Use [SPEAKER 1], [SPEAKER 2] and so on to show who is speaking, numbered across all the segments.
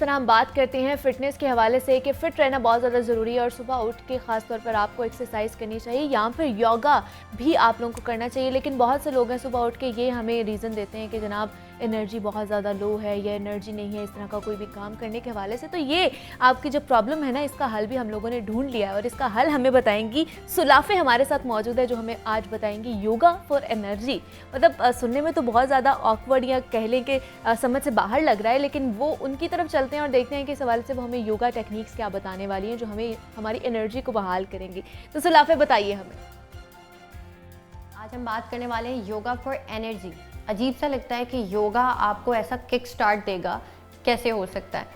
[SPEAKER 1] तरह हम बात करते हैं फ़िटनेस के हवाले से कि फ़िट रहना बहुत ज़्यादा ज़रूरी है और सुबह उठ के ख़ास तौर पर आपको एक्सरसाइज करनी चाहिए या फिर योगा भी आप लोगों को करना चाहिए। लेकिन बहुत से लोग हैं सुबह उठ के ये हमें रीज़न देते हैं कि जनाब एनर्जी बहुत ज़्यादा लो है या एनर्जी नहीं है इस तरह का कोई भी काम करने के हवाले से। तो ये आपकी जो प्रॉब्लम है ना, इसका हल भी हम लोगों ने ढूंढ लिया है और इसका हल हमें बताएंगी सुलाफ़े हमारे साथ मौजूद है, जो हमें आज बताएंगी योगा फॉर एनर्जी। मतलब सुनने में तो बहुत ज़्यादा ऑकवर्ड या कह लें कि समझ से बाहर लग रहा है, लेकिन वो उनकी तरफ चलते हैं और देखते हैं कि इस हवाले से वो हमें योगा टेक्निक्स क्या बताने वाली हैं जो हमें हमारी एनर्जी को बहाल करेंगी। तो सुलाफ़े बताइए हमें।
[SPEAKER 2] आज हम बात करने वाले हैं योगा फॉर एनर्जी। अजीब सा लगता है कि योगा आपको ऐसा किक स्टार्ट देगा, कैसे हो सकता है?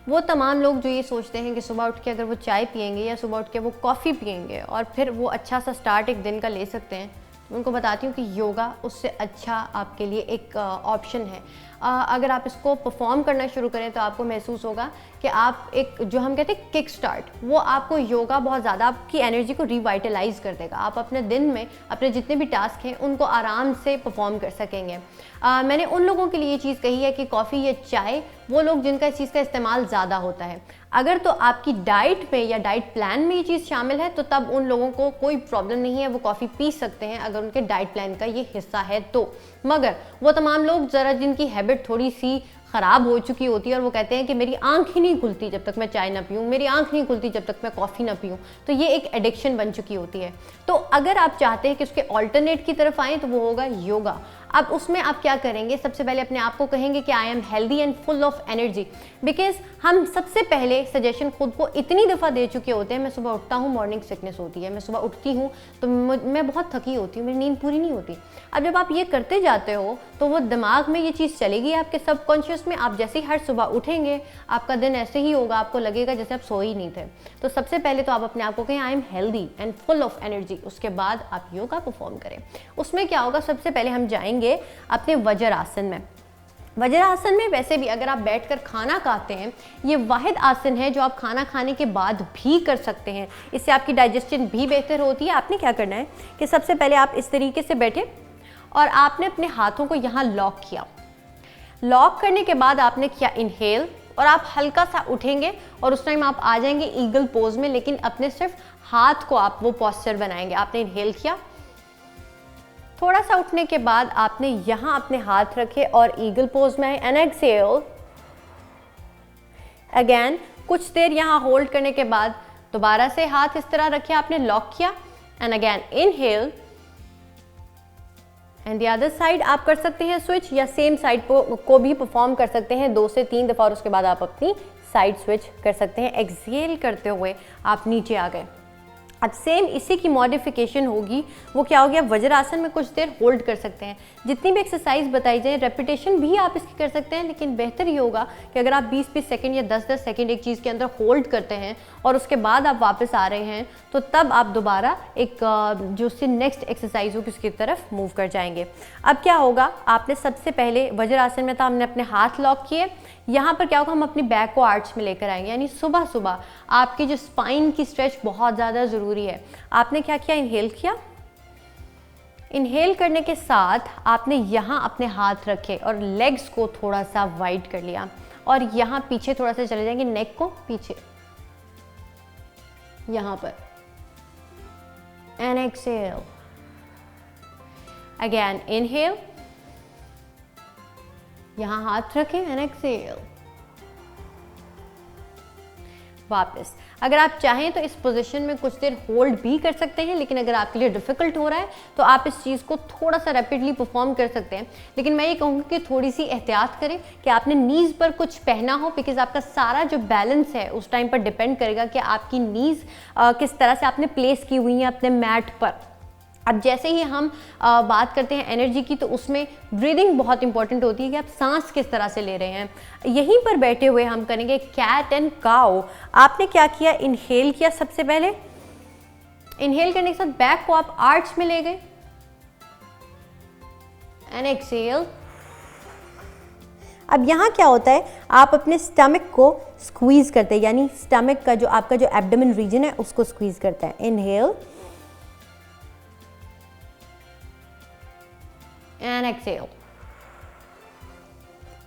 [SPEAKER 2] वो तमाम लोग जो ये सोचते हैं कि सुबह उठ के अगर वो चाय पियेंगे या सुबह उठ के वो कॉफ़ी पियेंगे और फिर वो अच्छा सा स्टार्ट एक दिन का ले सकते हैं, उनको बताती हूँ कि योगा उससे अच्छा आपके लिए एक ऑप्शन है। अगर आप इसको परफॉर्म करना शुरू करें तो आपको महसूस होगा कि आप एक जो हम कहते हैं किक स्टार्ट, वो आपको योगा बहुत ज़्यादा आपकी एनर्जी को रिवाइटलाइज कर देगा। आप अपने दिन में अपने जितने भी टास्क हैं उनको आराम से परफॉर्म कर सकेंगे। मैंने उन लोगों के लिए ये चीज़ कही है कि कॉफ़ी या चाय, वो लोग जिनका इस चीज़ का इस्तेमाल ज़्यादा होता है, अगर तो आपकी डाइट में या डाइट प्लान में ये चीज़ शामिल है तो तब उन लोगों को कोई प्रॉब्लम नहीं है, वो कॉफ़ी पी सकते हैं अगर उनके डाइट प्लान का ये हिस्सा है तो। मगर वो तमाम लोग ज़रा जिनकी हैबिट थोड़ी सी ख़राब हो चुकी होती है और वो कहते हैं कि मेरी आंख ही नहीं खुलती जब तक मैं चाय ना पीऊँ, मेरी आंख नहीं खुलती जब तक मैं कॉफ़ी ना पीऊँ, तो ये एक एडिक्शन बन चुकी होती है। तो अगर आप चाहते हैं कि उसके ऑल्टरनेट की तरफ आएँ तो वो होगा योगा। अब उसमें आप क्या करेंगे? सबसे पहले अपने आप को कहेंगे कि I am healthy and full of energy. Because हम सबसे पहले सजेशन खुद को इतनी दफ़ा दे चुके होते हैं, मैं सुबह उठता हूँ मॉर्निंग सिकनेस होती है, मैं सुबह उठती हूँ तो मैं बहुत थकी होती हूँ, मेरी नींद पूरी नहीं होती। अब जब आप ये करते जाते हो तो वो दिमाग में ये चीज़ चलेगी आपके सबकॉन्शियस में। आप जैसे ही हर सुबह उठेंगे आपका दिन ऐसे ही होगा, आपको लगेगा जैसे आप सोए ही नहीं थे। तो सबसे पहले तो आप अपने आप को कहें I am healthy and full of energy, उसके बाद आप योगा परफॉर्म करें। उसमें क्या होगा? सबसे पहले हम जाएंगे अपने वज्रासन में। वज्रासन में वैसे भी अगर आप बैठकर खाना खाते हैं, ये वाहिद आसन है जो आप खाना खाने के बाद भी कर सकते हैं। इससे आपकी डाइजेशन भी बेहतर होती है। आपने क्या करना है कि सबसे पहले आप इस तरीके से बैठे और आपने अपने हाथों को यहाँ लॉक किया। लॉक करने के बाद आपने किया इनहेल और आप हल्का सा उठेंगे और उस टाइम आप आ जाएंगे ईगल पोज में, लेकिन अपने सिर्फ हाथ को आप वो पोस्चर बनाएंगे। आपने इनहेल किया, थोड़ा सा उठने के बाद आपने यहां अपने हाथ रखे और ईगल पोज में आए एंड एक्सहेल अगेन। कुछ देर यहां होल्ड करने के बाद दोबारा से हाथ इस तरह रखे, आपने लॉक किया and again inhale and the other side आप कर सकते हैं स्विच या सेम साइड को भी परफॉर्म कर सकते हैं 2 से 3 दफ़ा और उसके बाद आप अपनी साइड स्विच कर सकते हैं। एक्सहेल करते हुए आप नीचे आ गए। अब सेम इसी की मॉडिफिकेशन होगी। वो क्या हो गया? वज्रासन में कुछ देर होल्ड कर सकते हैं। जितनी भी एक्सरसाइज बताई जाए, रेपिटेशन भी आप इसकी कर सकते हैं, लेकिन बेहतर ये होगा कि अगर आप 20-20 सेकंड या 10-10 सेकंड एक चीज़ के अंदर होल्ड करते हैं और उसके बाद आप वापस आ रहे हैं, तो तब आप दोबारा एक जो उससे नेक्स्ट एक्सरसाइज होगी उसकी तरफ मूव कर जाएंगे। अब क्या होगा? आपने सबसे पहले वज्रासन में था, हमने अपने हाथ लॉक किए। यहाँ पर क्या होगा? हम अपनी बैक को आर्च में लेकर आएंगे, यानी सुबह सुबह आपकी जो स्पाइन की स्ट्रेच बहुत ज़्यादा ज़रूरी है। आपने क्या किया? इनहेल किया। इनहेल करने के साथ आपने यहाँ अपने हाथ रखे और लेग्स को थोड़ा सा वाइड कर लिया और यहाँ पीछे थोड़ा सा चले जाएंगे, नेक को पीछे यहाँ पर एंड एक्सहेल अगेन। इनहेल, यहाँ हाथ रखें एंड एक्सहेल वापस। अगर आप चाहें तो इस पोजीशन में कुछ देर होल्ड भी कर सकते हैं, लेकिन अगर आपके लिए डिफिकल्ट हो रहा है तो आप इस चीज़ को थोड़ा सा रैपिडली परफॉर्म कर सकते हैं। लेकिन मैं ये कहूँगी कि थोड़ी सी एहतियात करें कि आपने नीज़ पर कुछ पहना हो, बिकॉज आपका सारा जो बैलेंस है उस टाइम पर डिपेंड करेगा कि आपकी नीज़ किस तरह से आपने प्लेस की हुई है अपने मैट पर। अब जैसे ही हम बात करते हैं एनर्जी की, तो उसमें ब्रीदिंग बहुत इंपॉर्टेंट होती है कि आप सांस किस तरह से ले रहे हैं। यहीं पर बैठे हुए हम करेंगे कैट एंड काउ। आपने क्या किया? इनहेल किया सबसे पहले। इनहेल करने के साथ बैक को आप आर्च में ले गए एंड एक्सहेल। अब यहाँ क्या होता है? आप अपने स्टमक को स्क्वीज करते हैं, यानी स्टमक का जो आपका जो एब्डोमेन रीजन है उसको स्क्वीज करते हैं। इनहेल and exhale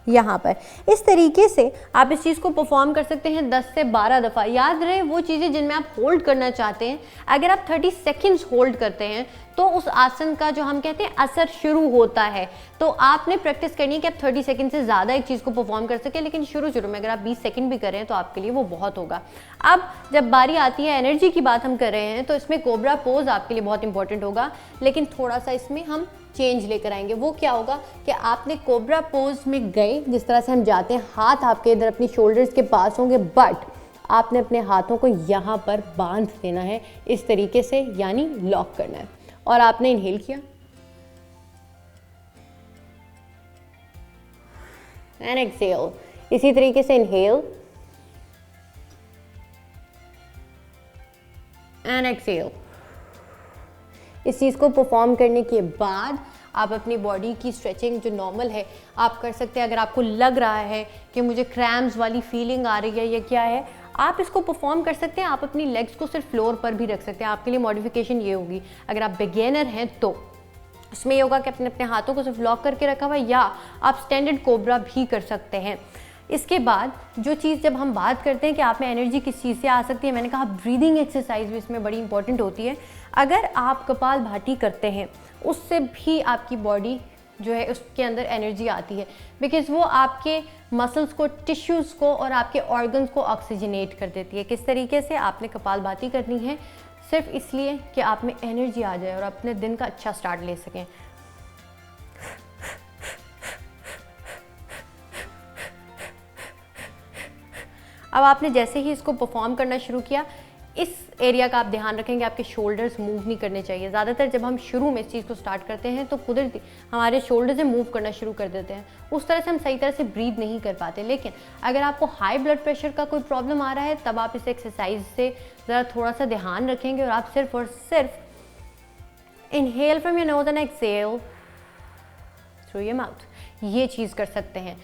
[SPEAKER 2] यहाँ पर। इस तरीके से आप इस चीज़ को परफॉर्म कर सकते हैं 10 से 12 दफ़ा। याद रहे वो चीज़ें जिनमें आप होल्ड करना चाहते हैं, अगर आप 30 सेकेंड्स होल्ड करते हैं तो उस आसन का जो हम कहते हैं असर शुरू होता है। तो आपने प्रैक्टिस करनी है कि आप 30 सेकंड से ज़्यादा एक चीज़ को परफॉर्म कर सकें, लेकिन शुरू में अगर आप 20 सेकंड भी करें तो आपके लिए वो बहुत होगा। अब जब बारी आती है एनर्जी की बात हम कर रहे हैं, तो इसमें कोबरा पोज आपके लिए बहुत इंपॉर्टेंट होगा, लेकिन थोड़ा सा इसमें हम चेंज लेकर आएंगे। वो क्या होगा कि आपने कोबरा पोज में गए, जिस तरह से हम जाते हैं, हाथ आपके इधर अपनी शोल्डर्स के पास होंगे, बट आपने अपने हाथों को यहाँ पर बांध देना है इस तरीके से, यानी लॉक करना है। और आपने इनहेल किया एंड एक्सहेल, इसी तरीके से इनहेल एंड एक्सहेल। इस चीज़ को परफॉर्म करने के बाद आप अपनी बॉडी की स्ट्रेचिंग जो नॉर्मल है आप कर सकते हैं। अगर आपको लग रहा है कि मुझे क्रैम्स वाली फीलिंग आ रही है या क्या है, आप इसको परफॉर्म कर सकते हैं। आप अपनी लेग्स को सिर्फ फ्लोर पर भी रख सकते हैं। आपके लिए मॉडिफिकेशन ये होगी, अगर आप बिगिनर हैं तो उसमें ये होगा कि अपने अपने हाथों को सिर्फ लॉक करके रखा हुआ, या आप स्टैंडर्ड कोबरा भी कर सकते हैं। इसके बाद जो चीज़ जब हम बात करते हैं कि आप में एनर्जी किस चीज़ से आ सकती है, मैंने कहा ब्रीदिंग एक्सरसाइज भी इसमें बड़ी इंपॉर्टेंट होती है। अगर आप कपालभाति करते हैं उससे भी आपकी बॉडी जो है उसके अंदर एनर्जी आती है, बिकॉज़ वो आपके मसल्स को, टिश्यूज़ को और आपके ऑर्गन्स को ऑक्सीजनेट कर देती है। किस तरीके से? आपने कपालभाति करनी है सिर्फ इसलिए कि आप में एनर्जी आ जाए और अपने दिन का अच्छा स्टार्ट ले सकें। अब आपने जैसे ही इसको परफॉर्म करना शुरू किया, इस एरिया का आप ध्यान रखेंगे, आपके शोल्डर्स मूव नहीं करने चाहिए। ज़्यादातर जब हम शुरू में इस चीज़ को स्टार्ट करते हैं तो कुदरती हमारे शोल्डर से मूव करना शुरू कर देते हैं, उस तरह से हम सही तरह से ब्रीथ नहीं कर पाते। लेकिन अगर आपको हाई ब्लड प्रेशर का कोई प्रॉब्लम आ रहा है, तब आप इस एक्सरसाइज से ज़रा थोड़ा सा ध्यान रखेंगे और आप सिर्फ और सिर्फ inhale from your nose and exhale through your mouth, ये चीज़ कर सकते हैं।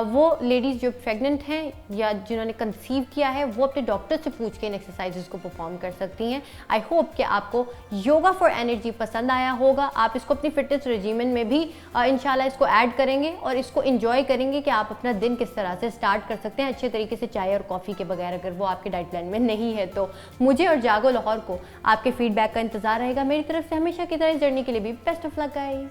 [SPEAKER 2] वो लेडीज़ जो प्रेग्नेंट हैं या जिन्होंने कंसीव किया है, वो अपने डॉक्टर से पूछ के इन एक्सरसाइजेस को परफॉर्म कर सकती हैं। आई होप कि आपको योगा फॉर एनर्जी पसंद आया होगा। आप इसको अपनी फिटनेस रेजिमेंट में भी इंशाल्लाह इसको ऐड करेंगे और इसको एंजॉय करेंगे कि आप अपना दिन किस तरह से स्टार्ट कर सकते हैं अच्छे तरीके से, चाय और कॉफ़ी के बगैर, अगर वो आपके डाइट प्लान में नहीं है तो। मुझे और जागो लाहौर को आपके फीडबैक का इंतजार रहेगा। मेरी तरफ से हमेशा की तरह इस जर्नी के लिए भी बेस्ट ऑफ लक गाइस।